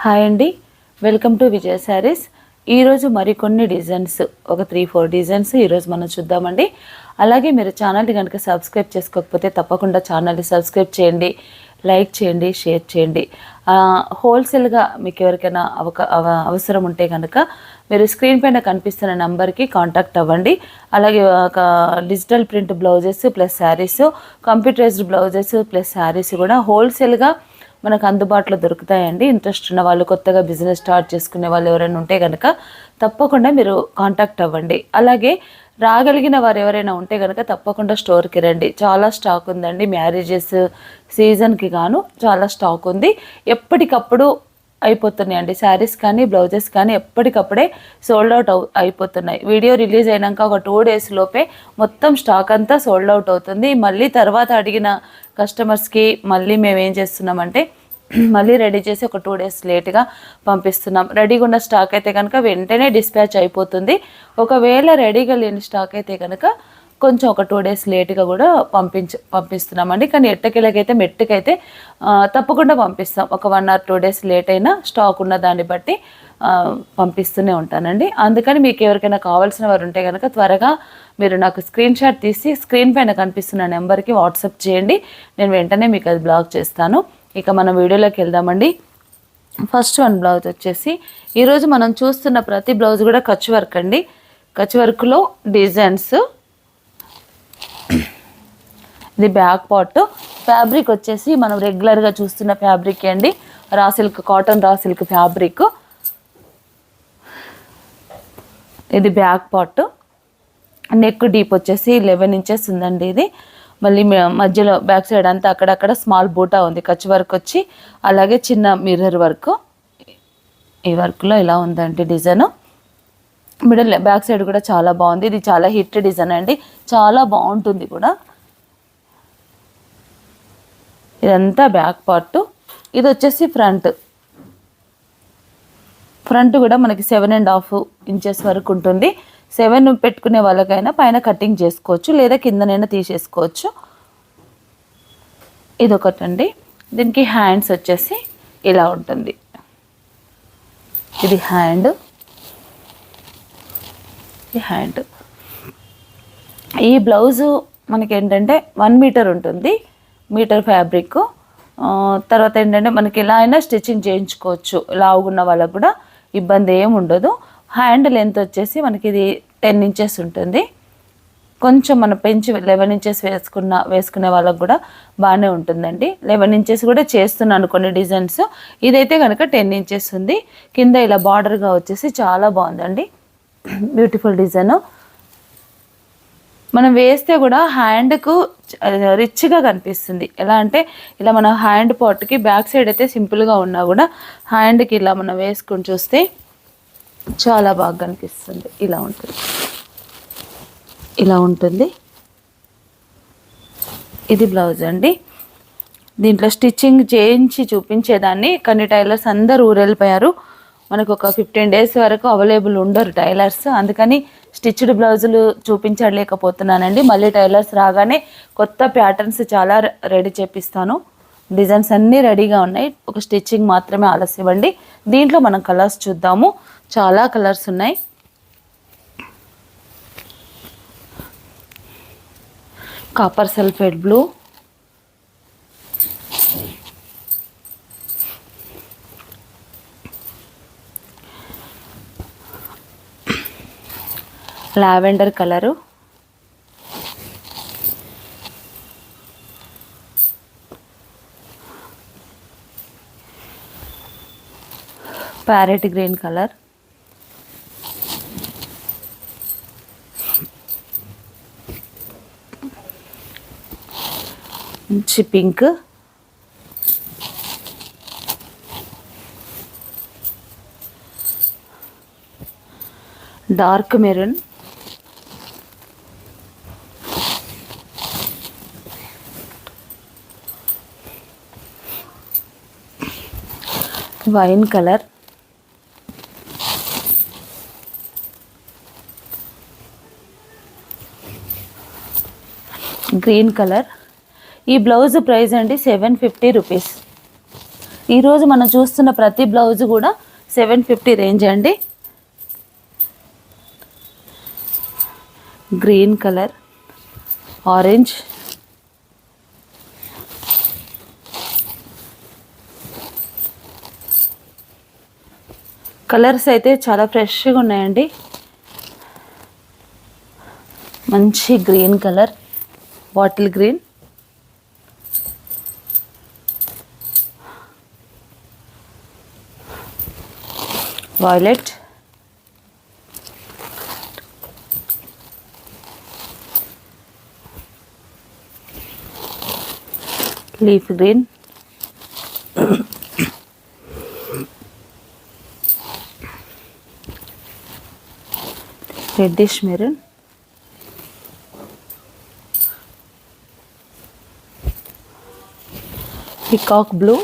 Hi అండి, welcome to విజయ శారీస్. ఈరోజు మరికొన్ని డిజైన్స్, ఒక 3-4 డిజైన్స్ ఈరోజు మనం చూద్దామండి. అలాగే మీరు ఛానల్ని కనుక సబ్స్క్రైబ్ చేసుకోకపోతే తప్పకుండా ఛానల్ని సబ్స్క్రైబ్ చేయండి, లైక్ చేయండి, షేర్ చేయండి. హోల్సేల్గా మీకు ఎవరికైనా అవసరం ఉంటే కనుక మీరు స్క్రీన్ పైన కనిపిస్తున్న నెంబర్కి కాంటాక్ట్ అవ్వండి. అలాగే ఒక digital print blouses plus saris, computerised blouses plus saris కూడా హోల్సేల్గా మనకు అందుబాటులో దొరుకుతాయండి. ఇంట్రెస్ట్ ఉన్న వాళ్ళు, కొత్తగా బిజినెస్ స్టార్ట్ చేసుకునే వాళ్ళు ఎవరైనా ఉంటే కనుక తప్పకుండా మీరు కాంటాక్ట్ అవ్వండి. అలాగే రాగలిగిన వారు ఎవరైనా ఉంటే కనుక తప్పకుండా స్టోర్కి రండి. చాలా స్టాక్ ఉందండి. మ్యారేజెస్ సీజన్కి గాను చాలా స్టాక్ ఉంది. ఎప్పటికప్పుడు అయిపోతున్నాయండి. శారీస్ కానీ బ్లౌజెస్ కానీ ఎప్పటికప్పుడే సోల్డ్ అవుట్ అయిపోతున్నాయి. వీడియో రిలీజ్ అయినాక ఒక 2 days లోపే మొత్తం స్టాక్ అంతా సోల్డ్ అవుట్ అవుతుంది. మళ్ళీ తర్వాత అడిగిన కస్టమర్స్కి మళ్ళీ మేము ఏం చేస్తున్నామంటే మళ్ళీ రెడీ చేసి ఒక 2 days లేట్గా పంపిస్తున్నాం. రెడీగా ఉన్న స్టాక్ అయితే కనుక వెంటనే డిస్పాచ్ అయిపోతుంది. ఒకవేళ రెడీగా లేని స్టాక్ అయితే కనుక కొంచెం ఒక 2 days లేట్గా కూడా పంపిస్తున్నామండి. కానీ మెట్టుకైతే తప్పకుండా పంపిస్తాం. ఒక 1 or 2 days లేట్ అయినా స్టాక్ ఉన్న దాన్ని బట్టి పంపిస్తూనే ఉంటానండి. అందుకని మీకు ఎవరికైనా కావాల్సిన వారు ఉంటే కనుక త్వరగా మీరు నాకు స్క్రీన్ షాట్ తీసి స్క్రీన్ పైన కనిపిస్తున్న నెంబర్కి వాట్సాప్ చేయండి. నేను వెంటనే మీకు అది బ్లాక్ చేస్తాను. ఇక మనం వీడియోలోకి వెళ్దామండి. ఫస్ట్ వన్ బ్లౌజ్ వచ్చేసి ఈరోజు మనం చూస్తున్న ప్రతి బ్లౌజ్ కూడా కచ్ వర్క్ అండి. కచ్ వర్క్లో డిజైన్స్. ఇది బ్యాక్ పార్ట్. ఫ్యాబ్రిక్ వచ్చేసి మనం రెగ్యులర్గా చూస్తున్న ఫ్యాబ్రిక్ అండి. Raw silk, cotton raw silk fabric. ఇది బ్యాక్ పార్ట్. నెక్ డీప్ వచ్చేసి 11 inches ఉందండి. ఇది మళ్ళీ మధ్యలో బ్యాక్ సైడ్ అంతా అక్కడక్కడ స్మాల్ బూటా ఉంది. కచ్ వర్క్ వచ్చి అలాగే చిన్న మిర్రర్ వర్క్. ఈ వర్క్లో ఇలా ఉందండి డిజైన్. మిడిల్ బ్యాక్ సైడ్ కూడా చాలా బాగుంది. ఇది చాలా హిట్ డిజైన్ అండి, చాలా బాగుంటుంది కూడా. ఇదంతా బ్యాక్ పార్ట్. ఇది వచ్చేసి ఫ్రంట్ కూడా మనకి 7.5 inches వరకు ఉంటుంది. 7 పెట్టుకునే వాళ్ళకైనా పైన కటింగ్ చేసుకోవచ్చు, లేదా కిందనైనా తీసేసుకోవచ్చు. ఇదొకటండి. దీనికి హ్యాండ్స్ వచ్చేసి ఇలా ఉంటుంది. ఇది హ్యాండ్. ఈ బ్లౌజు మనకి ఏంటంటే 1 meter ఉంటుంది. Metre fabric. తర్వాత ఏంటంటే మనకి ఎలా అయినా స్టిచ్చింగ్ చేయించుకోవచ్చు. లావుగున్న వాళ్ళకు కూడా ఇబ్బంది ఏమి ఉండదు. హ్యాండ్ లెంత్ వచ్చేసి మనకి ఇది 10 inches ఉంటుంది. కొంచెం మనం పెంచి 11 inches వేసుకునే వాళ్ళకు కూడా బాగానే ఉంటుందండి. 11 inches కూడా చేస్తున్నాను కొన్ని డిజైన్స్. ఇదైతే కనుక 10 inches ఉంది. కింద ఇలా బార్డర్గా వచ్చేసి చాలా బాగుందండి, బ్యూటిఫుల్ డిజైన్. మనం వేస్తే కూడా హ్యాండ్కు రిచ్గా కనిపిస్తుంది. ఎలా అంటే ఇలా మన హ్యాండ్ పార్ట్కి బ్యాక్ సైడ్ అయితే సింపుల్గా ఉన్నా కూడా హ్యాండ్కి ఇలా మనం వేసుకొని చూస్తే చాలా బాగా కనిపిస్తుంది. ఇలా ఉంటుంది. ఇది బ్లౌజ్ అండి. దీంట్లో స్టిచ్చింగ్ చేయించి చూపించేదాన్ని, కానీ టైలర్స్ అందరూ ఊరెళ్ళిపోయారు. మనకు ఒక 15 days వరకు అవైలబుల్ ఉండరు టైలర్స్. అందుకని స్టిచ్డ్ బ్లౌజులు చూపించలేకపోతున్నానండి. మళ్ళీ టైలర్స్ రాగానే కొత్త ప్యాటర్న్స్ చాలా రెడీ చేపిస్తాను. డిజైన్స్ అన్నీ రెడీగా ఉన్నాయి, ఒక స్టిచ్చింగ్ మాత్రమే ఆలస్యం అండి. దీంట్లో మనం కలర్స్ చూద్దాము. చాలా కలర్స్ ఉన్నాయి. Copper sulphate blue, lavender colour, parrot green colour, మంచి pink, dark maroon, wine colour, green colour. ఈ బ్లౌజ్ ప్రైస్ అండి 750 రూపీస్. ఈరోజు మనం చూస్తున్న ప్రతి బ్లౌజ్ కూడా 750 రేంజ్ అండి. గ్రీన్ కలర్, ఆరెంజ్, కలర్స్ అయితే చాలా ఫ్రెష్గా ఉన్నాయండి. మంచి green colour, bottle green, violet, leaf green, reddish maroon, peacock blue,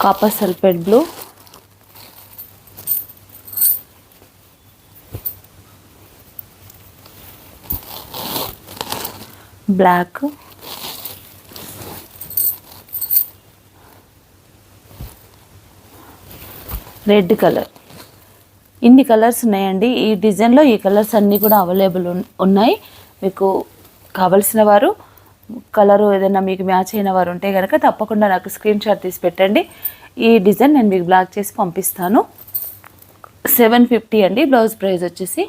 copper sulphate blue, black, red colour. ఇన్ని కలర్స్ ఉన్నాయండి ఈ డిజైన్లో. ఈ కలర్స్ అన్నీ కూడా అవైలబుల్ ఉన్నాయి. మీకు కావలసిన వారు కలరు ఏదైనా మీకు మ్యాచ్ అయిన వారు ఉంటే కనుక తప్పకుండా నాకు స్క్రీన్ షాట్ తీసి పెట్టండి. ఈ డిజైన్ నేను మీకు బ్లాక్ చేసి పంపిస్తాను. 750 అండి బ్లౌజ్ ప్రైస్ వచ్చేసి.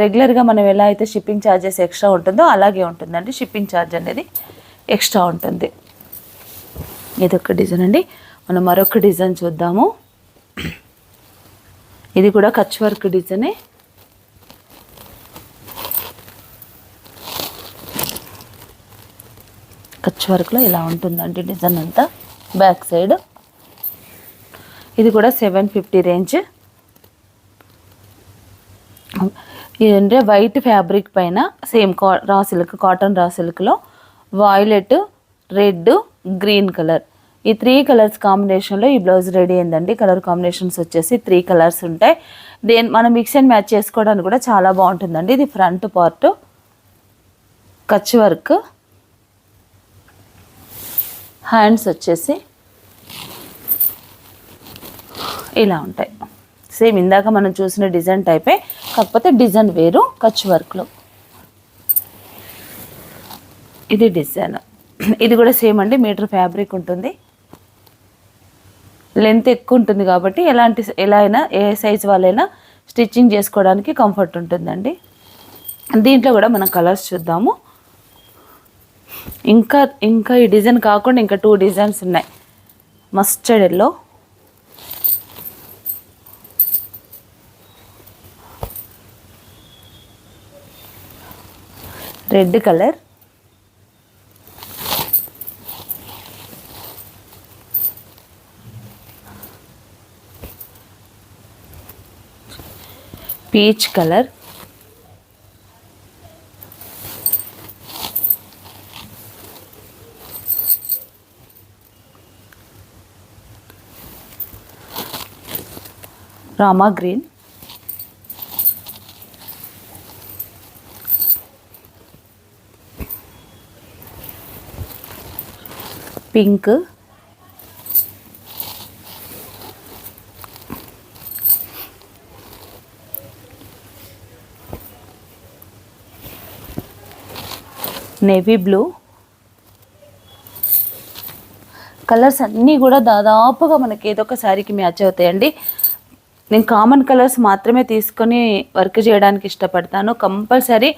రెగ్యులర్గా మనం ఎలా అయితే షిప్పింగ్ ఛార్జెస్ ఎక్స్ట్రా ఉంటుందో అలాగే ఉంటుందండి. షిప్పింగ్ ఛార్జ్ అనేది ఎక్స్ట్రా ఉంటుంది. ఇదొక డిజైన్ అండి. మనం మరొక డిజైన్ చూద్దాము. ఇది కూడా కచ్ వర్క్ డిజైనే. కచ్ వర్క్లో ఇలా ఉంటుందండి డిజైన్ అంతా బ్యాక్ సైడ్. ఇది కూడా 750 రేంజ్. ఇదంటే వైట్ ఫ్యాబ్రిక్ పైన సేమ్ రా సిల్క్, కాటన్ రా సిల్క్లో వాయిలెట్, రెడ్, గ్రీన్ కలర్, ఈ 3 కలర్స్ కాంబినేషన్లో ఈ బ్లౌజ్ రెడీ అయిందండి. కలర్ కాంబినేషన్స్ వచ్చేసి 3 కలర్స్ ఉంటాయి. మనం మిక్స్ అండ్ మ్యాచ్ చేసుకోవడానికి కూడా చాలా బాగుంటుందండి. ఇది front part Kutch work, hands వచ్చేసి ఇలా ఉంటాయి. సేమ్ ఇందాక మనం చూసిన డిజైన్ టైపే, కాకపోతే డిజైన్ వేరు కచ్ వర్క్లో. ఇది డిజైన్. ఇది కూడా సేమ్ అండి. మీటర్ ఫ్యాబ్రిక్ ఉంటుంది. లెంత్ ఎక్కువ ఉంటుంది కాబట్టి ఎలా అయినా ఏ సైజ్ వాళ్ళైనా స్టిచ్చింగ్ చేసుకోవడానికి కంఫర్ట్ ఉంటుందండి. దీంట్లో కూడా మనం కలర్స్ చూద్దాము. ఇంకా ఈ డిజైన్ కాకుండా ఇంకా 2 డిజైన్స్ ఉన్నాయి. Mustard yellow, red colour, peach colour, Rama green, pink, navy blue. Colours అన్నీ కూడా దాదాపుగా మనకి ఏదో ఒక శారీకి మ్యాచ్ అవుతాయండి. నేను కామన్ కలర్స్ మాత్రమే తీసుకొని వర్క్ చేయడానికి ఇష్టపడతాను. కంపల్సరీ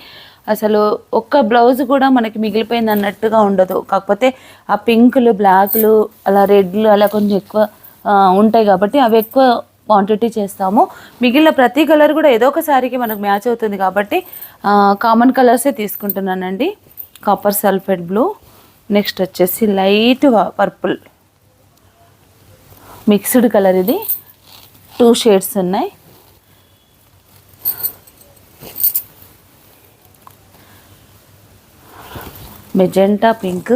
అసలు ఒక్క బ్లౌజ్ కూడా మనకి మిగిలిపోయింది అన్నట్టుగా ఉండదు. కాకపోతే ఆ పింకులు, బ్లాక్లు, అలా రెడ్లు అలా కొంచెం ఎక్కువ ఉంటాయి కాబట్టి అవి ఎక్కువ క్వాంటిటీ చేస్తాము. మిగిలిన ప్రతి కలర్ కూడా ఏదో ఒక శారీకి మనకు మ్యాచ్ అవుతుంది కాబట్టి కామన్ కలర్సే తీసుకుంటున్నానండి. కాపర్ సల్ఫేట్ బ్లూ, నెక్స్ట్ వచ్చేసి లైట్ పర్పుల్ మిక్స్డ్ కలర్. ఇది 2 షేడ్స్ ఉన్నాయి. మెజెంటా పింక్,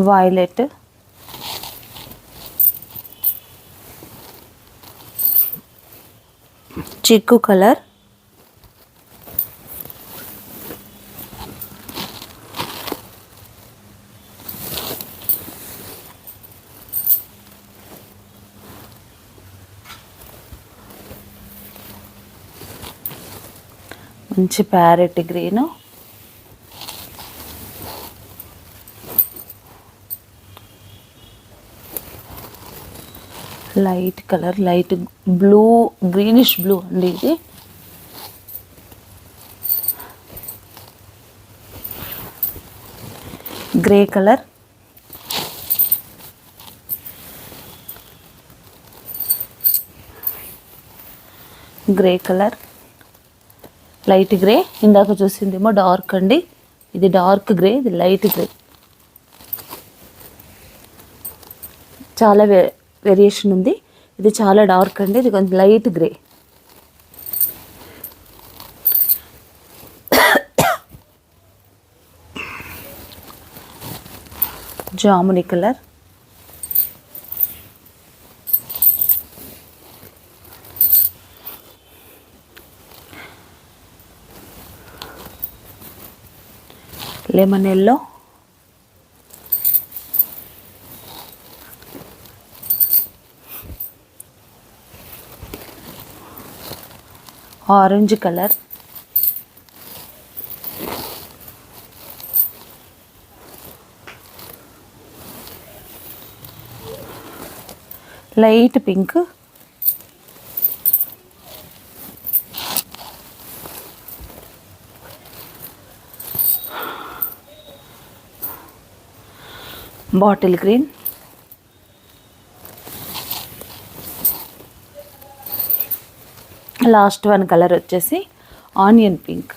వైలెట్, చిక్కు కలర్, మంచి parrot green, light colour, light blue, greenish blue అండి ఇది. Grey colour, grey colour, light grey. ఇందాక చూసిందేమో డార్క్ అండి, ఇది డార్క్ గ్రే, ఇది లైట్ గ్రే. చాలా వేరియేషన్ ఉంది. ఇది చాలా డార్క్ అండి, ఇది కొంచెం లైట్ గ్రే. జాముని colour, lemon yellow, orange colour, light pink, bottle green, last one colour వచ్చేసి ఆనియన్ పింక్.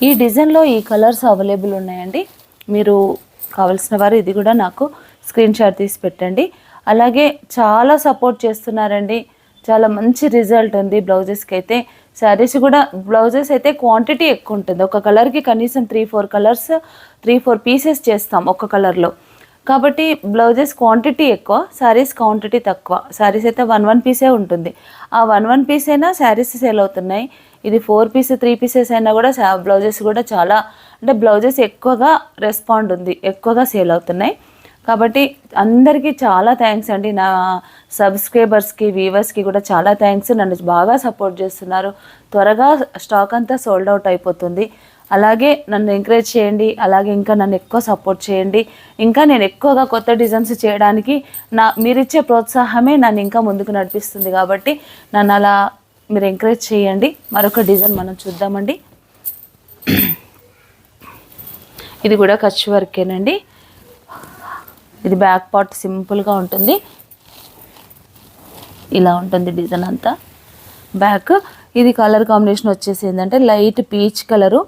ఈ డిజైన్లో ఈ కలర్స్ అవైలబుల్ ఉన్నాయండి. మీరు కావాల్సిన వారు ఇది కూడా నాకు స్క్రీన్ షాట్ తీసి పెట్టండి. అలాగే చాలా సపోర్ట్ చేస్తున్నారండి, చాలా మంచి రిజల్ట్ ఉంది బ్లౌజెస్కి అయితే. శారీస్ కూడా బ్లౌజెస్ అయితే క్వాంటిటీ ఎక్కువ ఉంటుంది. ఒక కలర్కి కనీసం 3-4 కలర్స్ 3-4 పీసెస్ చేస్తాం ఒక కలర్లో. కాబట్టి బ్లౌజెస్ క్వాంటిటీ ఎక్కువ, శారీస్ క్వాంటిటీ తక్కువ. శారీస్ అయితే 1 పీసే ఉంటుంది. ఆ 1 పీస్ అయినా శారీస్ సేల్ అవుతున్నాయి. ఇది 4 పీస్ 3 పీసెస్ అయినా కూడా బ్లౌజెస్ కూడా చాలా, అంటే బ్లౌజెస్ ఎక్కువగా రెస్పాండ్ ఉంది, ఎక్కువగా సేల్ అవుతున్నాయి. కాబట్టి అందరికీ చాలా థ్యాంక్స్ అండి. నా సబ్స్క్రైబర్స్కి, వ్యూవర్స్కి కూడా చాలా థ్యాంక్స్. నన్ను బాగా సపోర్ట్ చేస్తున్నారు. త్వరగా స్టాక్ అంతా సోల్డ్ అవుట్ అయిపోతుంది. అలాగే నన్ను ఎంకరేజ్ చేయండి. అలాగే ఇంకా నన్ను ఎక్కువ సపోర్ట్ చేయండి. ఇంకా నేను ఎక్కువగా కొత్త డిజైన్స్ చేయడానికి మీరిచ్చే ప్రోత్సాహమే నన్ను ఇంకా ముందుకు నడిపిస్తుంది. కాబట్టి నన్ను అలా మీరు ఎంకరేజ్ చేయండి. మరొక డిజైన్ మనం చూద్దామండి. ఇది కూడా కచ్ వర్కేనండి. ఇది బ్యాక్ పార్ట్ సింపుల్గా ఉంటుంది, ఇలా ఉంటుంది డిజైన్ అంతా బ్యాక్. ఇది కలర్ కాంబినేషన్ వచ్చేసి ఏంటంటే light peach colour,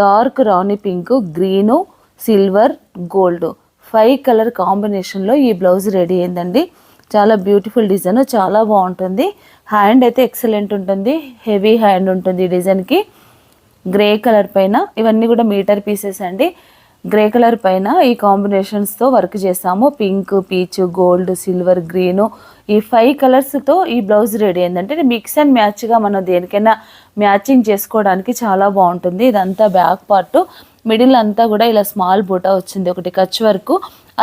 dark rani pink, green, silver, gold 5 colour కాంబినేషన్లో ఈ బ్లౌజ్ రెడీ అయిందండి. చాలా బ్యూటిఫుల్ డిజైన్, చాలా బాగుంటుంది. హ్యాండ్ అయితే ఎక్సలెంట్ ఉంటుంది, హెవీ హ్యాండ్ ఉంటుంది ఈ డిజైన్కి. గ్రే కలర్ పైన ఇవన్నీ కూడా మీటర్ పీసెస్ అండి. గ్రే కలర్ పైన ఈ కాంబినేషన్స్తో వర్క్ చేస్తాము. Pink, peach, gold, silver, green, ఈ 5 కలర్స్తో ఈ బ్లౌజ్ రెడీ అయిందంటే మిక్స్ అండ్ మ్యాచ్గా మనం దేనికైనా మ్యాచింగ్ చేసుకోవడానికి చాలా బాగుంటుంది. ఇదంతా బ్యాక్ పార్ట్, మిడిల్ అంతా కూడా ఇలా స్మాల్ బూటా వచ్చింది, ఒకటి కచ్ వర్క్,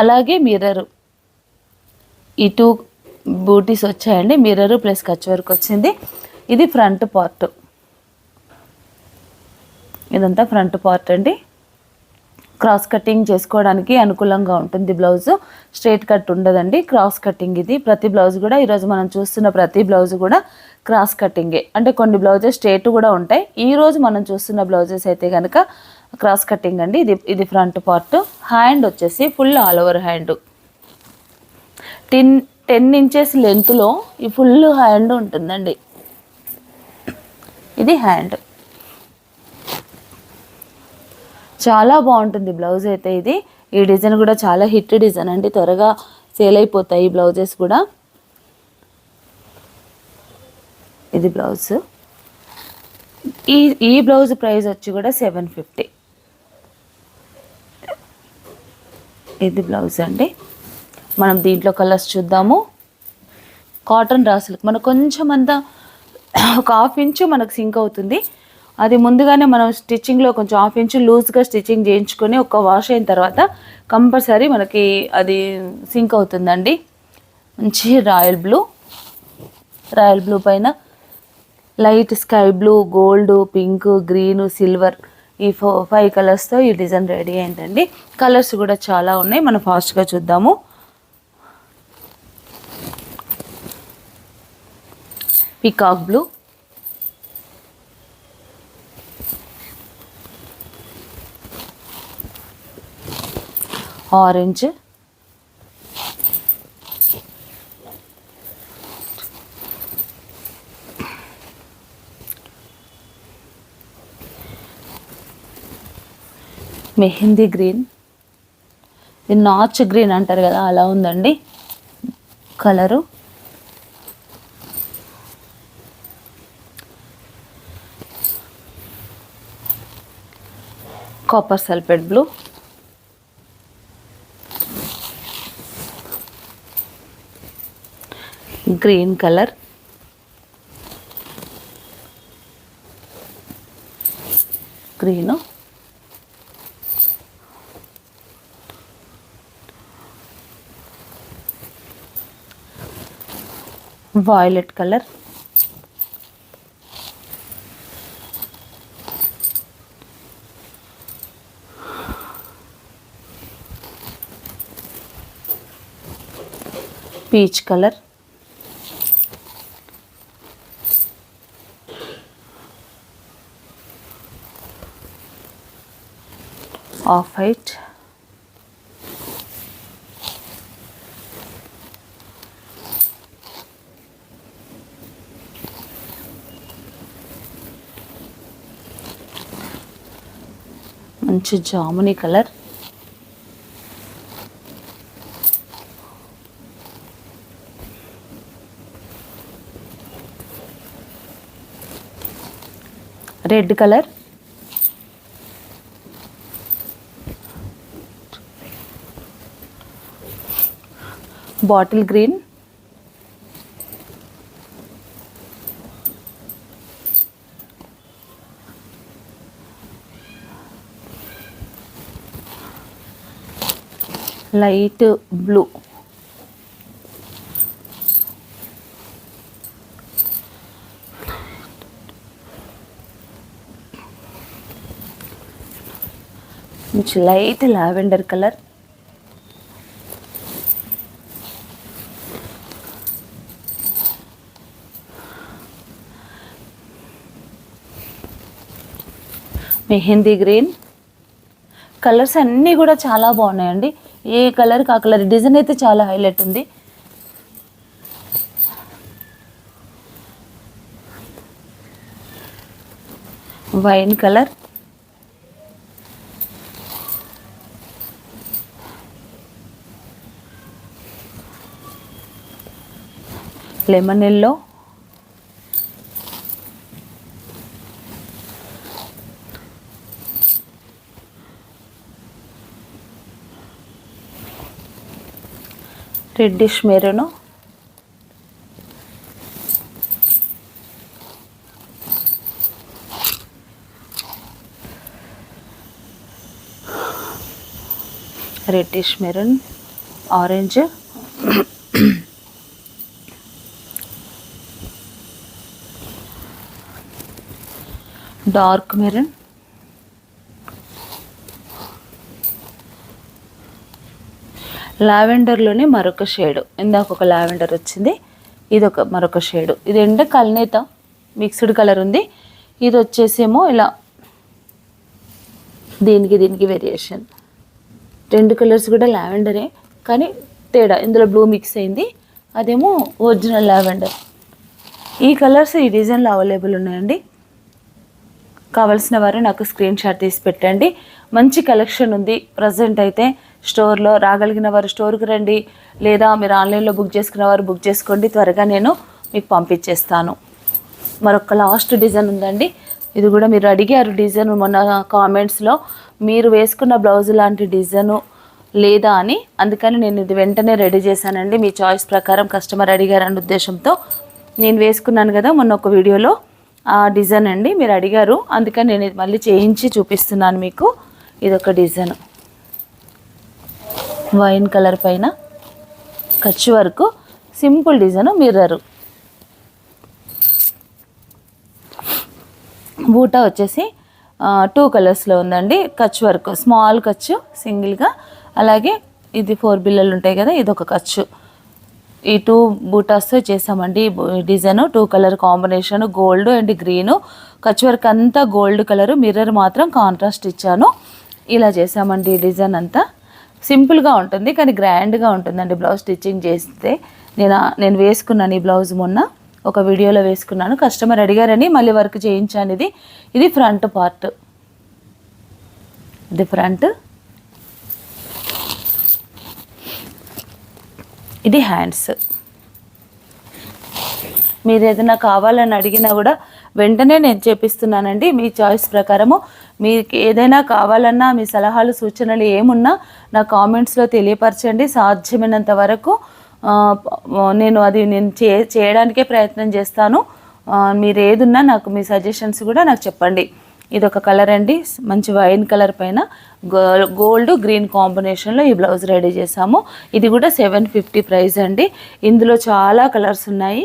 అలాగే మిర్రర్. ఈ 2 బూటీస్ వచ్చాయండి, మిర్రర్ ప్లస్ కచ్ వర్క్ వచ్చింది. ఇది ఫ్రంట్ పార్ట్, ఇదంతా ఫ్రంట్ పార్ట్ అండి. క్రాస్ కటింగ్ చేసుకోవడానికి అనుకూలంగా ఉంటుంది బ్లౌజ్. స్ట్రైట్ కట్ ఉండదండి, క్రాస్ కటింగ్. ఇది ప్రతి బ్లౌజ్ కూడా ఈరోజు మనం చూస్తున్న ప్రతి బ్లౌజ్ కూడా క్రాస్ కటింగే. అంటే కొన్ని బ్లౌజెస్ స్ట్రైట్ కూడా ఉంటాయి. ఈరోజు మనం చూస్తున్న బ్లౌజెస్ అయితే కనుక క్రాస్ కటింగ్ అండి. ఇది ఫ్రంట్ పార్ట్. హ్యాండ్ వచ్చేసి full all over hand, 10 inches లెంత్లో ఈ ఫుల్ హ్యాండ్ ఉంటుందండి. ఇది హ్యాండ్, చాలా బాగుంటుంది బ్లౌజ్ అయితే. ఈ డిజైన్ కూడా చాలా హిట్ డిజైన్ అండి, త్వరగా సేల్ అయిపోతాయి ఈ బ్లౌజెస్ కూడా. ఇది బ్లౌజ్. ఈ బ్లౌజ్ ప్రైస్ వచ్చి కూడా 750. ఇది బ్లౌజ్ అండి. మనం దీంట్లో కలర్స్ చూద్దాము. కాటన్ రాసులకు మనకు కొంచెం అంతా ఒక హాఫ్ ఇంచు మనకు సింక్ అవుతుంది. అది ముందుగానే మనం స్టిచ్చింగ్లో కొంచెం హాఫ్ ఇంచు లూజ్గా స్టిచ్చింగ్ చేయించుకొని ఒక వాష్ అయిన తర్వాత కంపల్సరీ మనకి అది సింక్ అవుతుందండి. మంచి రాయల్ బ్లూ పైన light sky blue, gold, pink, green, silver ఈ 5 కలర్స్తో ఈ డిజైన్ రెడీ అయిందండి. కలర్స్ కూడా చాలా ఉన్నాయి, మనం ఫాస్ట్గా చూద్దాము. Peacock blue, orange, mehndi green, ఇది నాచ్ గ్రీన్ అంటారు కదా అలా ఉందండి colour. Copper sulphate blue, green colour, green, violet colour, peach colour, off white, మంచి జామునీ colour, red colour, bottle green, light blue, మంచి light lavender colour, mehndi green. Colours అన్నీ కూడా చాలా బాగున్నాయండి. ఏ కలర్కి ఆ కలర్, డిజైన్ అయితే చాలా హైలైట్ ఉంది. Wine colour, lemon yellow, reddish maroon, reddish maroon, orange, dark maroon, లావెండర్లోనే మరొక షేడు. ఇందాక ఒక లావెండర్ వచ్చింది, ఇది ఒక మరొక షేడు. ఇది ఎండ కల్నేత మిక్స్డ్ కలర్ ఉంది. ఇది వచ్చేసేమో ఇలా దీనికి వేరియేషన్. రెండు కలర్స్ కూడా లావెండరే, కానీ తేడా ఇందులో బ్లూ మిక్స్ అయింది, అదేమో ఒరిజినల్ లావెండర్. ఈ కలర్స్ ఈ డిజైన్లో అవైలబుల్ ఉన్నాయండి. కావాల్సిన వారు నాకు స్క్రీన్ షాట్ తీసి పెట్టండి. మంచి కలెక్షన్ ఉంది ప్రజెంట్ అయితే స్టోర్లో. రాగలిగిన వారు స్టోర్కి రండి, లేదా మీరు ఆన్లైన్లో బుక్ చేసుకున్న వారు బుక్ చేసుకోండి. త్వరగా నేను మీకు పంపించేస్తాను. మరొక లాస్ట్ డిజైన్ ఉందండి. ఇది కూడా మీరు అడిగారు డిజైన్ మొన్న కామెంట్స్లో, మీరు వేసుకున్న బ్లౌజ్ లాంటి డిజైను లేదా అని, అందుకని నేను ఇది వెంటనే రెడీ చేశానండి. మీ చాయిస్ ప్రకారం కస్టమర్ అడిగారనే ఉద్దేశంతో నేను వేసుకున్నాను కదా మొన్న ఒక వీడియోలో, ఆ డిజైన్ అండి. మీరు అడిగారు, అందుకని నేను ఇది మళ్ళీ చేయించి చూపిస్తున్నాను మీకు. ఇదొక డిజైన్, వైన్ కలర్ పైన Kutch work, simple design, mirror. బూటా వచ్చేసి 2 కలర్స్లో ఉందండి. కచ్ వర్క్, స్మాల్ కచ్చు సింగిల్గా, అలాగే ఇది 4 బిల్లలు ఉంటాయి కదా, ఇది ఒక కచ్చు. ఈ 2 బూటాస్తో చేసామండి design. 2 colour combination, gold and green. Kutch work అంతా గోల్డ్ కలరు, మిర్రర్ మాత్రం కాంట్రాస్ట్ ఇచ్చాను. ఇలా చేసామండి ఈ డిజైన్ అంతా. సింపుల్గా ఉంటుంది కానీ గ్రాండ్గా ఉంటుందండి బ్లౌజ్ స్టిచ్చింగ్ చేస్తే. నేను వేసుకున్నాను ఈ బ్లౌజ్ మొన్న ఒక వీడియోలో వేసుకున్నాను. కస్టమర్ అడిగారని మళ్ళీ వర్క్ చేయించాను. ఇది ఫ్రంట్ పార్ట్, ఇది ఫ్రంట్, ఇది హ్యాండ్స్. మీరు ఏదైనా కావాలని అడిగినా కూడా వెంటనే నేను చేపిస్తున్నానండి. మీ చాయిస్ ప్రకారము మీకు ఏదైనా కావాలన్నా, మీ సలహాలు సూచనలు ఏమున్నా నా కామెంట్స్లో తెలియపరచండి. సాధ్యమైనంత వరకు నేను చేయడానికే ప్రయత్నం చేస్తాను. మీరు ఏదున్నా నాకు మీ సజెషన్స్ కూడా నాకు చెప్పండి. ఇదొక కలర్ అండి, మంచి వైన్ కలర్ పైన గోల్డ్ గ్రీన్ కాంబినేషన్లో ఈ బ్లౌజ్ రెడీ చేసాము. ఇది కూడా 750 ప్రైస్ అండి. ఇందులో చాలా కలర్స్ ఉన్నాయి.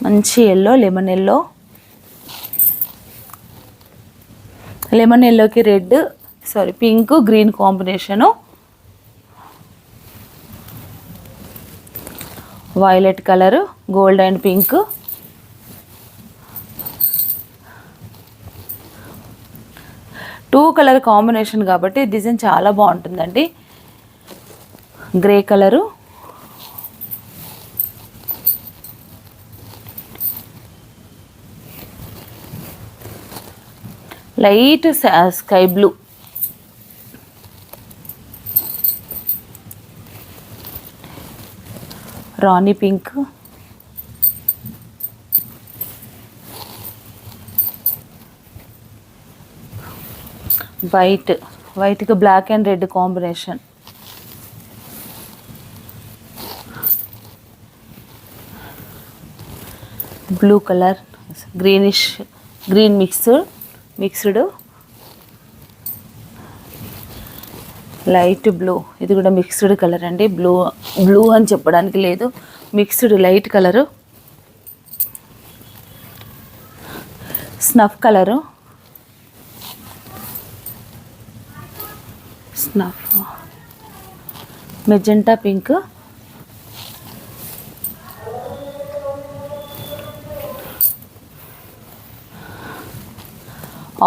మంచి ఎల్లో, లెమన్ ఎల్లోకి red, pink green combination, violet colour, gold and pink, two colour combination కాబట్టి డిజైన్ చాలా బాగుంటుందండి. Grey colour, light sky blue, rani pink, వైట్కి black and red combination, blue colour, green mixed, light blue, ఇది కూడా mixed colour అండి. Blue అని చెప్పడానికి లేదు, mixed light colour, snuff colour, magenta pink,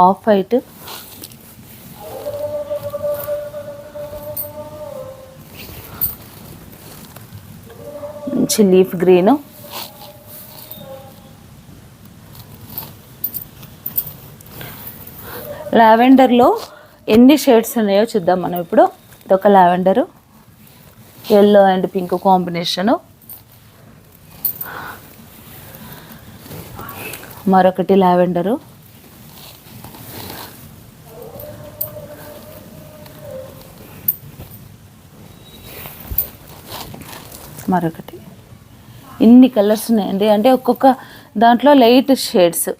off white, మంచి లీఫ్ గ్రీను, లావెండర్లో ఎన్ని షేడ్స్ ఉన్నాయో చూద్దాం మనం ఇప్పుడు. ఇదొక lavender, yellow and pink combination, మరొకటి లావెండరు, మరొకటి. ఇన్ని కలర్స్ ఉన్నాయండి, అంటే ఒక్కొక్క దాంట్లో లైట్ షేడ్స్,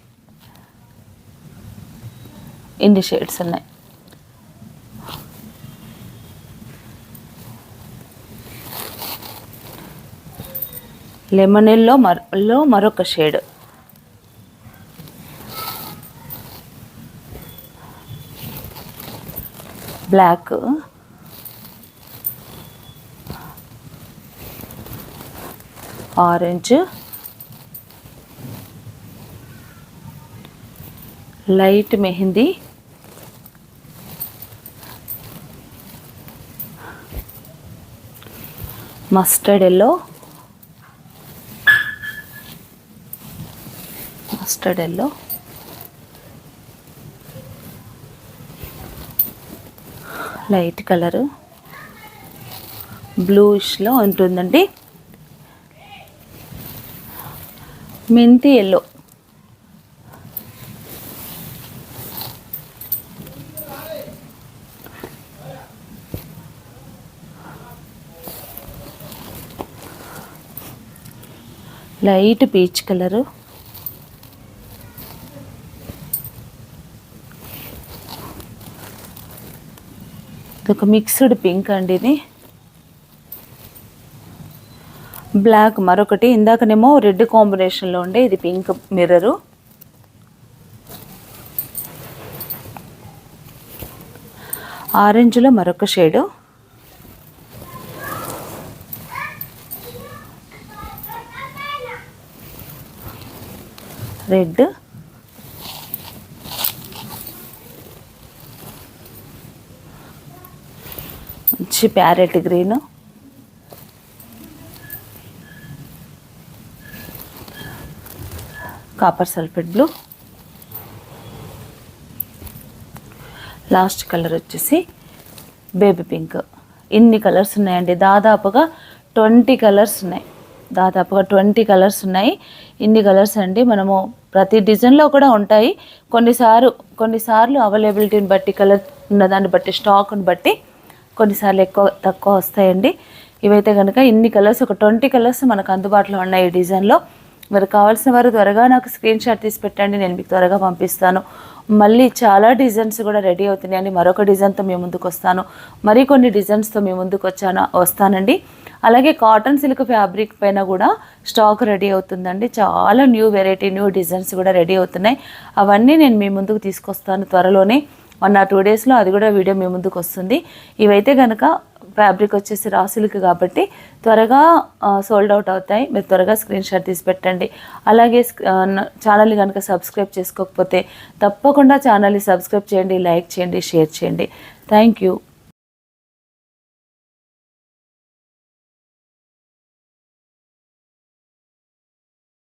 ఇన్ని షేడ్స్ ఉన్నాయి. లెమన్ ఎల్లో మరొక shade, black, orange, light mehndi, mustard yellow, light colour, బ్లూయిష్లో ఉంటుందండి, మెంతి ఎల్లో, లైట్ పీచ్ కలరు, ఒక మిక్స్డ్ పింక్ అండి, ఇది బ్లాక్ మరొకటి, ఇందాకనేమో రెడ్ కాంబినేషన్లో ఉండే, ఇది పింక్ మిర్రరు, ఆరెంజ్లో మరొక షేడు, రెడ్, మంచి parrot green, copper sulphate blue, last colour వచ్చేసి బేబీ పింక్. ఇన్ని కలర్స్ ఉన్నాయండి, దాదాపుగా 20 కలర్స్ ఉన్నాయి, ఇన్ని కలర్స్ అండి. మనము ప్రతి డిజైన్లో కూడా ఉంటాయి, కొన్నిసార్లు అవైలబిలిటీని బట్టి, కలర్ ఉన్నదాన్ని బట్టి, స్టాక్ని బట్టి కొన్నిసార్లు ఎక్కువ తక్కువ వస్తాయండి. ఇవైతే కనుక ఇన్ని కలర్స్, ఒక 20 కలర్స్ మనకు అందుబాటులో ఉన్నాయి ఈ డిజైన్లో. మరి కావాల్సిన వారు త్వరగా నాకు స్క్రీన్ షాట్ తీసి పెట్టండి, నేను మీకు త్వరగా పంపిస్తాను. మళ్ళీ చాలా డిజైన్స్ కూడా రెడీ అవుతున్నాయండి, మరొక డిజైన్తో మీ ముందుకు వస్తాను, మరికొన్ని డిజైన్స్తో మీ ముందుకు వస్తానండి. అలాగే కాటన్ సిల్క్ ఫ్యాబ్రిక్ పైన కూడా స్టాక్ రెడీ అవుతుందండి, చాలా న్యూ వెరైటీ, న్యూ డిజైన్స్ కూడా రెడీ అవుతున్నాయి. అవన్నీ నేను మీ ముందుకు తీసుకొస్తాను త్వరలోనే, 1 or 2 డేస్లో అది కూడా వీడియో మీ ముందుకు వస్తుంది. ఇవైతే కనుక ఫ్యాబ్రిక్ వచ్చేసి రా సిల్క్ కాబట్టి త్వరగా సోల్డ్ అవుట్ అవుతాయి, మీరు త్వరగా స్క్రీన్ షాట్ తీసి పెట్టండి. అలాగే ఛానల్ని కనుక సబ్స్క్రైబ్ చేసుకోకపోతే తప్పకుండా ఛానల్ని సబ్స్క్రైబ్ చేయండి, లైక్ చేయండి, షేర్ చేయండి. Thank you.